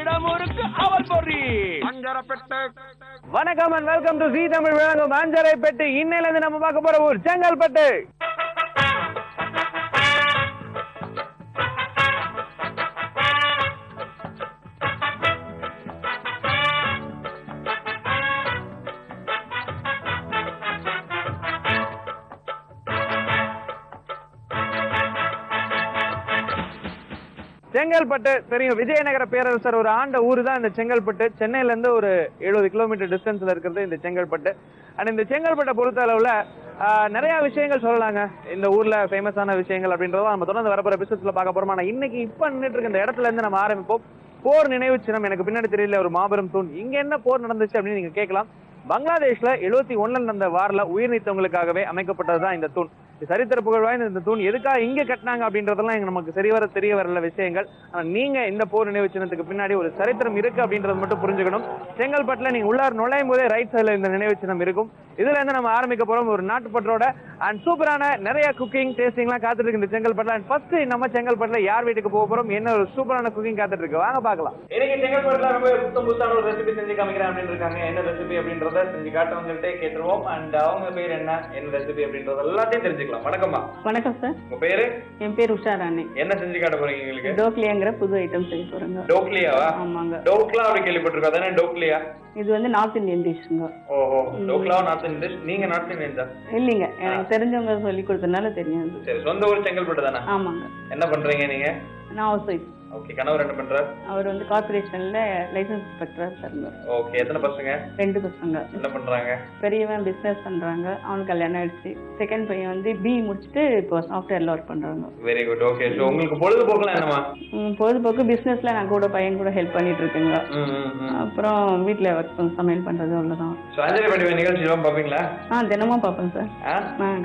இடமுருக்கு அவல் பொறி அஞ்சரப்பேட்டை. வணக்கம் அண்ட் வெல்கம் டு ஜீ தமிழ் வழங்கும் அஞ்சரைப்பேட்டை. இன்னையில இருந்து நம்ம பார்க்க போற ஊர் செங்கல்பட்டு. செங்கல்பட்டு தெரியும், விஜயநகர பேரரசர் ஒரு ஆண்ட ஊரு தான் இந்த செங்கல்பட்டு. சென்னையில இருந்து ஒரு 70 கிலோமீட்டர் டிஸ்டன்ஸ்ல இருக்கிறது இந்த செங்கல்பட்டு. அண்ட் இந்த செங்கல்பட்டை பொறுத்த அளவுல நிறைய விஷயங்கள் சொல்லலாங்க. இந்த ஊர்ல ஃபேமஸான விஷயங்கள் அப்படின்றத நம்ம தொடர்ந்து வரப்போற பிசினஸ்ல பார்க்க போறோம். ஆனா இன்னைக்கு இப்ப நின்றுட்டு இருக்க இந்த இடத்துல இருந்து நம்ம ஆரம்பிப்போம். போர் நினைவு சின்னம், எனக்கு பின்னாடி தெரியல, ஒரு மாபெரும் தூண். இங்க என்ன போர் நடந்துச்சு அப்படின்னு நீங்க கேட்கலாம். பங்களாதேஷ்ல 71 நடந்த வார்ல உயிர் நீத்தவங்களுக்காகவே அமைக்கப்பட்டதுதான் இந்த தூண். சரித்திர புகழ் வாய்ந்த இந்த தூண் எதுக்காக இங்க கட்டினாங்க அப்படின்றதெல்லாம் நமக்கு தெரிய வரல விஷயங்கள். ஆனா நீங்க இந்த போர் நினைவு சின்னத்துக்கு பின்னாடி ஒரு சரித்திரம் இருக்கு அப்படின்றது மட்டும் புரிஞ்சுக்கணும். செங்கல்பட்டுல நீங்க உள்ளார் நுழையும் போதே ரைட் சைடுல இந்த நினைவு சின்னம் இருக்கும். இதுல இருந்து நம்ம ஆரம்பிக்க போறோம் ஒரு நாட்டுப்பற்றோட. அண்ட் சூப்பரான நிறைய குக்கிங் டேஸ்டிங் எல்லாம் காத்துட்டு இருக்கு இந்த செங்கல்பட்டுல. அண்ட் ஃபர்ஸ்ட் நம்ம செங்கல்பட்டுல யார் வீட்டுக்கு போக போறோம், என்ன ஒரு சூப்பரான குக்கிங் காத்துட்டு இருக்கு, வாங்க பாக்கலாம். இன்னைக்கு செங்கல்பட்டுல ரொம்ப புதுசான ஒரு ரெசிபி செஞ்சு காமிக்கிறேன் அப்படின்னு இருக்காங்க. என்ன ரெசிபி அப்படின்றத செஞ்சு காட்டவங்கள்ட்டே கேட்டுருவோம். அண்ட் அவங்க பேர் என்ன ரெசிபி அப்படின்றத எல்லாத்தையும் தெரிஞ்சுக்கலாம். வணக்கம்மா. வணக்கம் சார். உங்க பேரு? என் பேர் உஷா ராணி. என்ன செஞ்சு காட்ட போறீங்க எங்களுக்கு? டோக்லியாங்கிற புது ஐட்டம் செய்ய போறேங்க. டோக்லியாவா? ஆமாங்க. டோக்லா அப்படி கேள்விப்பட்டிருக்கோம், அதானே டோக்லியா? இது வந்து நார்த் இந்தியன் டிஷ்ங்க. ஓஹோ, டோக்லா நார்த் இந்தியன் டிஷ். நீங்க நார்த் இந்தியன் தான்? இல்லீங்க, எனக்கு தெரிஞ்சவங்க சொல்லி கொடுத்தனால தெரியும். சரி, சொந்த ஊர் செங்கல்பட்டு தானே? ஆமாங்க. என்ன பண்றீங்க நீங்க? நான் ஹவுஸ் ஒய்ஃப். ஓகே, கணவர் என்ன பண்றாரு? அவர் வந்து கார்பரேஷன்ல லைசன்ஸ் இன்ஸ்பெக்டரா இருக்காங்க. ஓகே, எத்தனை பசங்க? 2 பசங்க. என்ன பண்றாங்க? பெரியவன் பிசினஸ் பண்றாங்க, அவனுக்கு கல்யாணம் ஆயிடுச்சு. செகண்ட் பையன் வந்து பி முடிச்சுட்டு இப்போ சாஃப்ட்வேர்ல ஒர்க் பண்றாங்க. Very good. ஓகே, சோ உங்களுக்கு பொழுதுபோக்குலாம் என்னமா? பொழுதுபோக்கு பிசினஸ்ல நான் கூட பையன் கூட ஹெல்ப் பண்ணிட்டு இருக்கேங்க. அப்புறம் வீட்டுல சமையல் பண்றது அவ்வளவுதான். சோ அஞ்சரைப்பேட்டை நிகழ்ச்சி எல்லாம் பாப்பீங்களா? தினமும் பாப்பேன் சார்.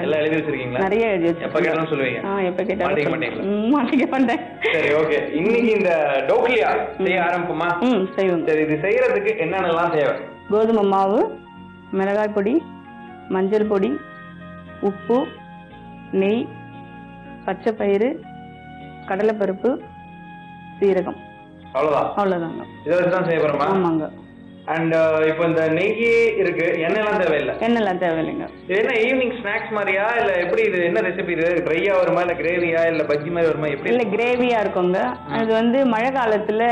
எல்லாம் எழுதி வச்சிருக்கீங்களா? நிறைய எழுதி வச்சிருக்கேன். எப்ப கேட்டாலும் சொல்லுவீங்க? எப்ப கேட்டாலும் மாட்டிக்க மாட்டேன். சரி, ஓகே. இன்னைக்கு இந்த டோக்லியா செய்ய ஆரம்பிப்போமா? செய்வோம். சரி, இது செய்யறதுக்கு என்னென்னலாம் தேவை? கோதுமை மாவு, மிளகாய் பொடி, மஞ்சள் பொடி, உப்பு, நெய், பச்சை பயிறு, கடலைப்பருப்பு, சீரகம். அவ்வளவுதாங்க. இதை வச்சுதான் செய்ய போறோமா? ஆமாங்க. அண்ட் இப்போ இந்த நெய் இருக்கு, எண்ணெய்லாம் தேவையில்லை? எண்ணெய்லாம் தேவையில்லைங்க. என்ன ஈவினிங் ஸ்நாக்ஸ் மாதிரியா இல்ல எப்படி? இது என்ன ரெசிபி? இது ட்ரையா வருமா இல்ல கிரேவியா இல்ல பஜ்ஜி மாதிரி வருமா? எப்படி? இல்ல கிரேவியா இருக்குங்க. இது வந்து மழை காலத்துல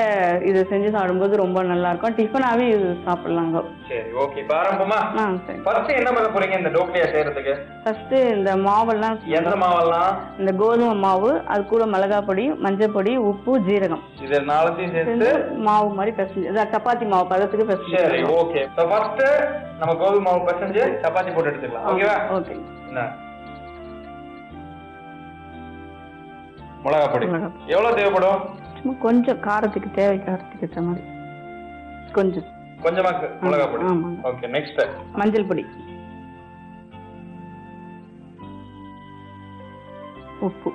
இது செஞ்சு சாப்பிடும்போது ரொம்ப நல்லா இருக்கும். டிஃபனாவே இது சாப்பிடலாங்க. சரி, ஓகே. இப்ப ஆரம்பமா? சரி. ஃபர்ஸ்ட் என்ன பண்ண போறீங்க இந்த டோக்லியா செய்யறதுக்கு? ஃபர்ஸ்ட் இந்த மாவெல்லாம். எந்த மாவெல்லாம்? இந்த கோதுமை மாவு, அது கூட மிளகாய் பொடி, மஞ்சள் பொடி, உப்பு, ஜீரகம், இது நாலத்தையும் சேர்த்து மாவு மாதிரி பிசைஞ்சு, சப்பாத்தி மாவு பதத்துக்கு பிசைஞ்சு. சரி, ஓகே. சோ ஃபர்ஸ்ட் நம்ம கோதுமை மாவு பிசைஞ்சு சப்பாத்தி போட்டு எடுத்துக்கலாம். ஓகேவா? ஓகே. மிளகாய் பொடி எவ்வளவு தேவைப்படும்? சும்மா கொஞ்சம் காரத்துக்கு காரத்துக்கு ஏற்ற மாதிரி கொஞ்சமா மிளகாய் பொடி. ஓகே. நெக்ஸ்ட் மஞ்சள் பொடி, உப்பு,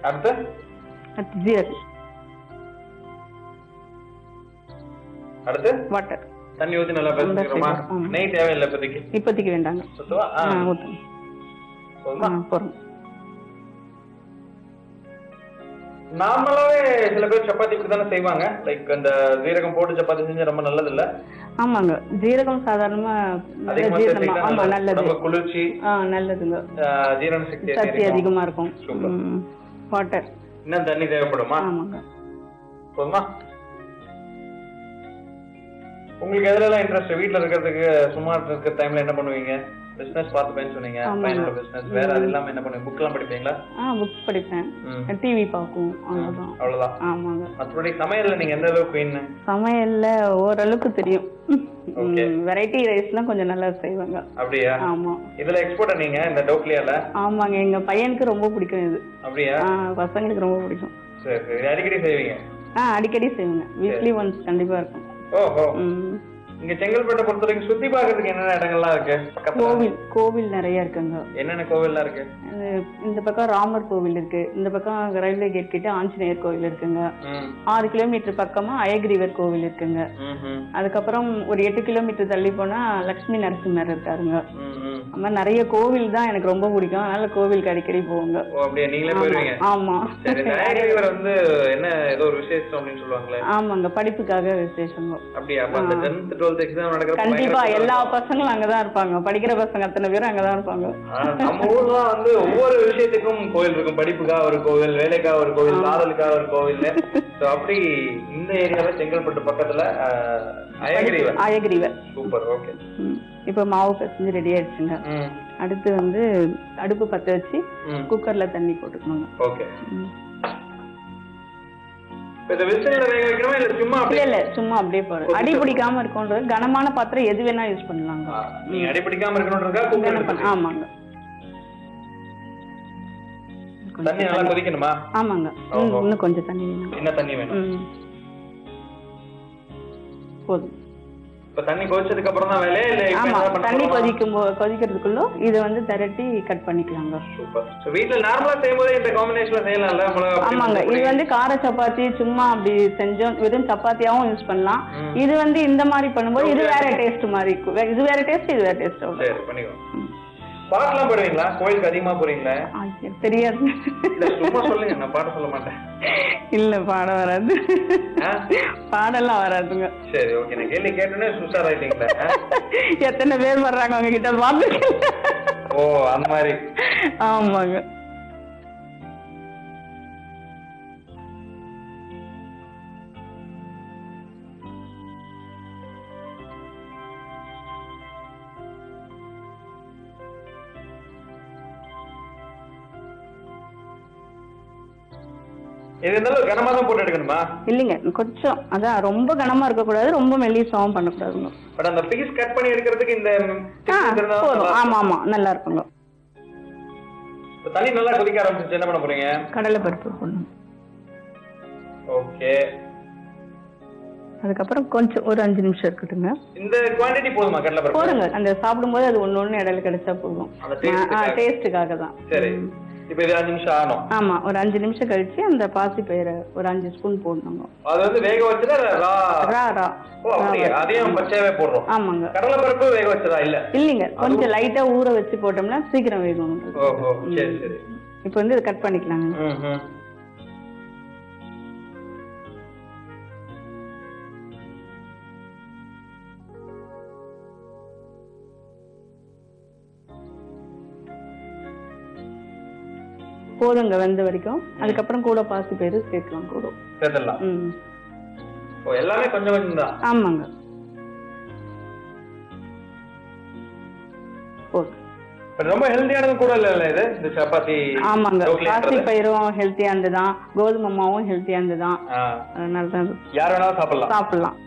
அடுத்து ஜீரகம், அடுத்து வாட்டர். தண்ணி ஊத்தி நல்லா பேசிக்கிறோமா? நெய் தேவையில்லை இப்போதைக்கு வேண்டாங்க. போறோம். நார்மலாவே சில பேர் சப்பாத்தி இப்படி தானே செய்வாங்க. லைக் அந்த ஜீரகம் போட்டு சப்பாத்தி செஞ்சா ரொம்ப நல்லது இல்ல? ஆமாங்க, ஜீரகம் சாதாரணமா நல்லது, குளிர்ச்சி நல்லதுங்க, ஜீரண சக்தி அதிகமா இருக்கும். வாட்டர் இன்னும் தண்ணி தேவைப்படுமா? ஆமாங்க. போதுமா? உங்களுக்கு எதுல இன்ட்ரெஸ்ட்? வீட்டுல இருக்கிறதுக்கு சும்மா இருக்கிற டைம்ல என்ன பண்ணுவீங்க? பிசினஸ் பார்த்துப்பேன்னு சொன்னீங்க. பையனோட பிசினஸ் வேற, அது இல்லாம என்ன பண்ணுவீங்க? புக் எல்லாம் படிப்பீங்களா? புக் படிப்பேன், டிவி பாக்கும், அவ்வளவுதான். ஆமாங்க. மற்றபடி சமையல்ல நீங்க எந்த அளவுக்கு குயின்? சமையல்ல ஓரளவுக்கு தெரியும். வெரைட்டி ரைஸ்லாம் கொஞ்சம் நல்லா செய்வாங்க. அப்படியா? ஆமா. இதுல எக்ஸ்போர்ட் நீங்க இந்த டோக்லியால? ஆமாங்க, எங்க பையனுக்கு ரொம்ப பிடிக்கும் இது. அப்படியா? பசங்களுக்கு ரொம்ப பிடிக்கும். சரி, அடிக்கடி செய்வீங்க? அடிக்கடி செய்வீங்க. வீக்லி ஒன்ஸ் கண்டிப்பா இருக்கும். ஓஹோ. இங்க செங்கல்பட்டை பொறுத்த வரைக்கும் சுத்தி பாக்குறதுக்கு என்னென்ன இடங்கள்லாம் இருக்கு? கோவில் நிறைய இருக்குங்க. என்னென்ன கோவில்லாம் இருக்கு? இந்த பக்கம் ராமர் கோவில் இருக்கு, இந்த பக்கம் ரயில்வே கேட் கிட்ட ஆஞ்சநேயர் கோவில் இருக்குங்க. 6 கிலோமீட்டர் பக்கமா அயகிரிவர் கோவில் இருக்குங்க. அதுக்கப்புறம் ஒரு 8 கிலோமீட்டர் தள்ளி போனா லட்சுமி நரசிம்மர் இருக்காருங்க. அந்த மாதிரி நிறைய கோவில் தான் எனக்கு ரொம்ப பிடிக்கும், அதனால கோவிலுக்கு அடிக்கடி போவாங்க. ஆமா. வந்து என்ன ஏதோ ஒரு விசேஷம் அப்படின்னு சொல்லுவாங்களே? ஆமாங்க, படிப்புக்காக விசேஷம். அப்படியே அப்ப அந்த 10th 12th எக்ஸாம் நடக்குற கண்டிப்பா எல்லா பசங்களும் அங்கதான் இருப்பாங்க, படிக்கிற பசங்க அத்தனை பேரும் அங்கதான் இருப்பாங்க. நம்ம ஊர்ல வந்து ஒவ்வொரு விஷயத்துக்கும் கோவில் இருக்கும். படிப்புக்காக ஒரு கோவில், வேலைக்காக ஒரு கோவில், காதலுக்காக ஒரு கோவில். அப்படி இந்த ஏரியால செங்கல்பட்டு பக்கத்துல அயகிரிவர். சூப்பர். ஓகே, இப்ப மாவு பிசைஞ்சு ரெடி ஆயிடுச்சுங்க. அடுத்து வந்து அடுப்பு பத்த வச்சு குக்கர்ல தண்ணி போட்டுக்கணுங்க. ஓகே. சும்மா அப்படியே போறது, அடி பிடிக்காம இருக்கணும். கனமான பாத்திரம் எது வேணா யூஸ் பண்ணலாங்க. அடி பிடிக்காம இருக்கணும். ஆமாங்க. தண்ணி நல்லா கொதிக்கணுமா? ஆமாங்க, இன்னும் கொஞ்சம் தண்ணி வேணும். என்ன தண்ணி வேணும்? போதும். இப்ப தண்ணி கொதிச்சதுக்கு அப்புறம் தான் வேலையே இல்ல? ஆமா, தண்ணி கொதிக்கிறதுக்குள்ள இதை வந்து திரட்டி கட் பண்ணிக்கலாங்க. சூப்பர். வீட்ல நார்மலா செய்யும்போது இந்த காம்பினேஷன்ல செய்யலாம்ல? ஆமாங்க, இது வந்து கார சப்பாத்தி சும்மா அப்படி செஞ்சோம், வெறும் சப்பாத்தியாவும் யூஸ் பண்ணலாம். இது வந்து இந்த மாதிரி பண்ணும்போது இது வேற டேஸ்ட் மாதிரி இருக்கும். இது வேற டேஸ்ட், இது வேற டேஸ்ட். சரி, பண்ணிக்கலாம். பாட்டுலாம் போடுவீங்களா? கோயிலுக்கு அதிகமா போறீங்களா? தெரியாது. சும்மா சொல்லுங்க, நான் பாட சொல்ல மாட்டேன். இல்ல, பாட வராது. பாடெல்லாம் வராதுங்க. சரி, ஓகே. நான் கேள்வி கேட்டோன்னே சுஷார் ஆயிட்டீங்களா? எத்தனை பேர் வர்றாங்க அவங்க கிட்ட பாத்து? ஓ, அந்த மாதிரி. ஆமாங்க. கனமா தான் போட்டு எடுக்கணுமா? இல்லைங்க, கொஞ்சம் அதான் ரொம்ப கனமா இருக்க கூடாது, ரொம்ப மெல்லிசாவும் பண்ண கூடாதுங்க. பட் அந்த பீஸ் கட் பண்ணி எடுக்கிறதுக்கு இந்த ஆமா ஆமா நல்லா இருக்குங்க. தண்ணி நல்லா கொதிக்க ஆரம்பிச்சு என்ன பண்ண போறீங்க? கடலை பருப்பு போடணும். ஓகே. அதுக்கப்புறம் கொஞ்சம் ஒரு 5 நிமிஷம் இருக்கட்டுங்க. இந்த குவாண்டிட்டி போதுமா கடலை பருப்பு? போடுங்க, அந்த சாப்பிடும்போது அது ஒண்ணு இடையில கிடைச்சா போதும். டேஸ்ட்டுக்காக தான். சரி, இப்போ இது 5 நிமிஷம் ஆகணும். ஆமா, ஒரு 5 நிமிஷம் கழிச்சு அந்த பாசி பயிரை ஒரு 5 ஸ்பூன் போடணுங்க. அது வந்து வேக வச்சதா ரா? ஓ, அப்படியே அதையும் பச்சையாவே போடுறோம். ஆமாங்க. கடலை பருப்பு வேக வச்சதா? இல்ல இல்லைங்க, கொஞ்சம் லைட்டா ஊற வச்சு போட்டோம்னா சீக்கிரம் வேகும். ஓஹோ, சரி சரி. இப்போ வந்து இதை கட் பண்ணிக்கலாங்க. போதுங்க வெந்த வரைக்கும். அதுக்கப்புறம் கூட பாசி பயிறு சேர்க்கலாம். கூட சேர்த்தலாம். ஓ, எல்லாமே கொஞ்சம் கொஞ்சம் தான். ஆமாங்க. போதும். ரொம்ப ஹெல்தியானது கூட இல்ல இது, இந்த சப்பாத்தி? ஆமாங்க, பாசி பயிரும் ஹெல்தியானது தான், கோதுமை மாவும் ஹெல்தியானது தான். அதனால தான் யார் வேணாலும் சாப்பிடலாம்.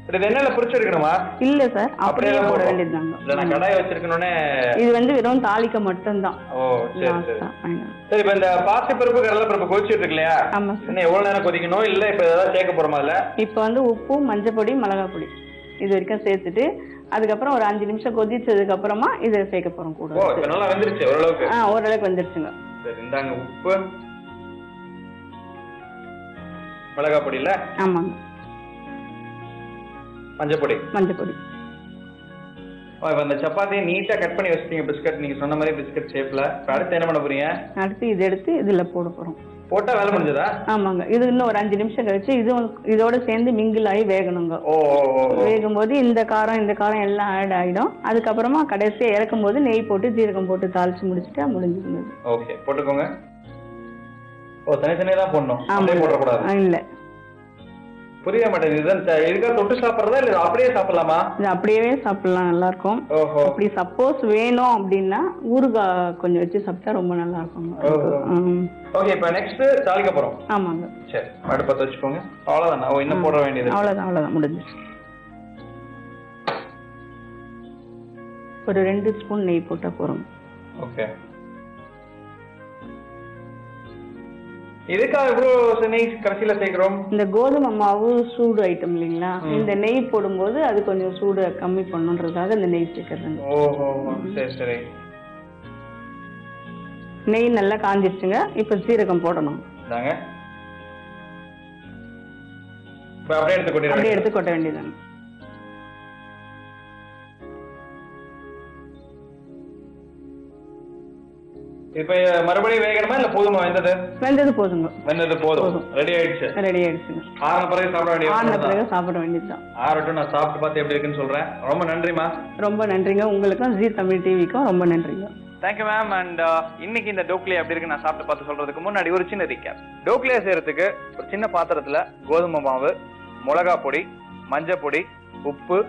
இது எண்ணெயில பொரிச்சு எடுக்கணுமா? இல்ல சார், அப்படியே போட வேண்டியதுதாங்க. நான் கடாய் வச்சிருக்கனே. இது வந்து வெறும் தாளிக்க மட்டும் தான். ஓ, சரி சரி. சரி, இப்ப இந்த பாசி பருப்பு கடலை பருப்பு கொதிச்சிட்டு இருக்கு இல்லையா? ஆமா சார். இன்னும் எவ்வளவு நேரம் கொதிக்கணும்? இல்ல இப்ப ஏதாவது சேர்க்க போறோமா? இல்ல இப்ப வந்து உப்பு, மஞ்சள் பொடி, மிளகாய் பொடி இது வரைக்கும் சேர்த்துட்டு அதுக்கப்புறம் ஒரு 5 நிமிஷம் கொதிச்சதுக்கு அப்புறமா இதை சேர்க்க போறோம் கூட. ஓ, இப்ப நல்லா வெந்துருச்சு ஓரளவுக்கு? ஓரளவுக்கு வெந்துருச்சுங்க. சரி, இந்தாங்க உப்பு, மிளகாய் பொடி. இல்ல? ஆமாங்க. மஞ்சள் பொடி. அந்த சப்பாத்தியை நீட்டா கட் பண்ணி வச்சிட்டீங்க, பிஸ்கட் நீங்க சொன்ன மாதிரி பிஸ்கட் ஷேப்ல. அடுத்து என்ன பண்ண போறீங்க? அடுத்து இதை எடுத்து இதுல போட போறோம். போட்டா வேலை முடிஞ்சதா? ஆமாங்க, இது இன்னும் ஒரு 5 நிமிஷம் கழிச்சு இதோட சேர்ந்து மிங்கிள் ஆகி வேகணுங்க. வேகும் போது இந்த காரம் எல்லாம் ஆட் ஆயிடும். அதுக்கப்புறமா கடைசியா இறக்கும் போது நெய் போட்டு ஜீரகம் போட்டு தாளிச்சு முடிச்சுட்டா முடிஞ்சுங்க. ஓகே, போட்டுக்கோங்க. ஓ, தனித்தனியா தான் போடணும், அப்படியே போடக்கூடாது? இல்ல, புரிய மாட்டேங்குது. இதுக்காக தொட்டு சாப்பிடுறதா இல்ல அப்படியே சாப்பிடலாமா? இது அப்படியே சாப்பிடலாம், நல்லா இருக்கும். அப்படி சப்போஸ் வேணும் அப்படின்னா ஊறுகாய் கொஞ்சம் வச்சு சாப்பிட்டா ரொம்ப நல்லா இருக்கும். ஓகே, இப்போ நெக்ஸ்ட் தாளிக்க போறோம். ஆமாங்க. சரி, அடுப்பத்தை வச்சுக்கோங்க. அவ்வளவுதான். இன்னும் போட வேண்டியது? அவ்வளவுதான் முடிஞ்சிச்சு. ஒரு 2 ஸ்பூன் நெய் போட்டா போறோம். ஓகே. எதுக்காக இவ்வளவு நெய் கடைசியில சேர்க்கிறோம்? இந்த கோதுமை மாவு சூடு ஐட்டம் இல்லைங்களா, இந்த நெய் போடும்போது அது கொஞ்சம் சூடு கம்மி பண்ணுன்றதுக்காக இந்த நெய் சேர்க்கறதுங்க. ஓஹோ, சரி சரி. நெய் நல்லா காஞ்சிருச்சுங்க. இப்ப சீரகம் போடணும். இதாங்க. இப்ப அப்படியே எடுத்து கொட்ட வேண்டியதாங்க. இப்ப மறுபடியும் வேகணுமா இல்ல போதுமா? வெந்தது போதுங்க. வெந்தது போதும். ரெடி ஆயிடுச்சுங்க. ஆறுன பிறகு சாப்பிட வேண்டியதுதான். ஆறட்டும், நான் சாப்பிட்டு பார்த்து எப்படி இருக்குன்னு சொல்றேன். ரொம்ப நன்றிமா. ரொம்ப நன்றிங்க. உங்களுக்கும் ஜி தமிழ் டிவிக்கும் ரொம்ப நன்றிங்க. Thank you ma'am. அண்ட் இன்னைக்கு இந்த டோக்லியா எப்படி இருக்கு நான் சாப்பிட்டு பார்த்து சொல்றதுக்கு முன்னாடி ஒரு சின்ன ரீகேப். டோக்லியா செய்யறதுக்கு ஒரு சின்ன பாத்திரத்துல கோதுமை மாவு, மிளகா பொடி, மஞ்சள் பொடி, உப்பு,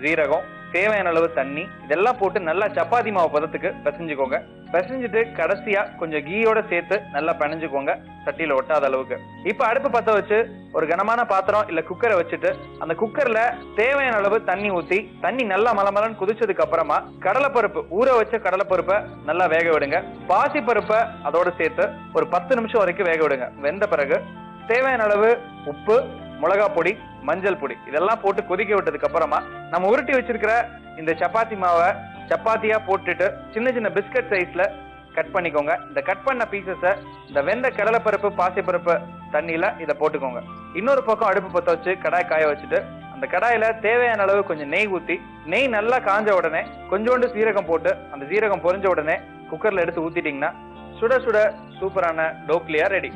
ஜீரகம், தேவையான அளவு தண்ணி இதெல்லாம் போட்டு நல்லா சப்பாத்தி மாவு பதத்துக்கு பிசைஞ்சுக்கோங்க. பிசைஞ்சிட்டு கடைசியா கொஞ்சம் கீயோட சேர்த்து நல்லா பிணைஞ்சுக்கோங்க, சட்டியில ஒட்டாத அளவுக்கு. இப்ப அடுப்பு பத்த வச்சு ஒரு கனமான பாத்திரம் இல்ல குக்கரை வச்சுட்டு அந்த குக்கர்ல தேவையான அளவு தண்ணி ஊத்தி தண்ணி நல்லா மலமலன்னு குதிச்சதுக்கு அப்புறமா கடலைப்பருப்பு, ஊற வச்ச கடலைப்பருப்பை நல்லா வேக விடுங்க. பாசி பருப்பை அதோட சேர்த்து ஒரு 10 நிமிஷம் வரைக்கும் வேக விடுங்க. வெந்த பிறகு தேவையான அளவு உப்பு, மிளகா பொடி, மஞ்சள் பொடி இதெல்லாம் போட்டு கொதிக்க விட்டதுக்கு அப்புறமா நம்ம உருட்டி வச்சிருக்கிற இந்த சப்பாத்தி மாவை சப்பாத்தியா போட்டுட்டு சின்ன சின்ன பிஸ்கட் சைஸ்ல கட் பண்ணிக்கோங்க. இந்த கட் பண்ண பீசஸ இந்த வெந்த கடலைப்பருப்பு, பாசிப்பருப்பு தண்ணியில இதை போட்டுக்கோங்க. இன்னொரு பக்கம் அடுப்பு பத்த வச்சு கடாய் காய வச்சுட்டு அந்த கடாயில தேவையான அளவு கொஞ்சம் நெய் ஊத்தி, நெய் நல்லா காஞ்ச உடனே கொஞ்சோண்டு சீரகம் போட்டு அந்த சீரகம் பொரிஞ்ச உடனே குக்கர்ல எடுத்து ஊத்திட்டீங்கன்னா சுட சுட சூப்பரான டோக்லியா ரெடி.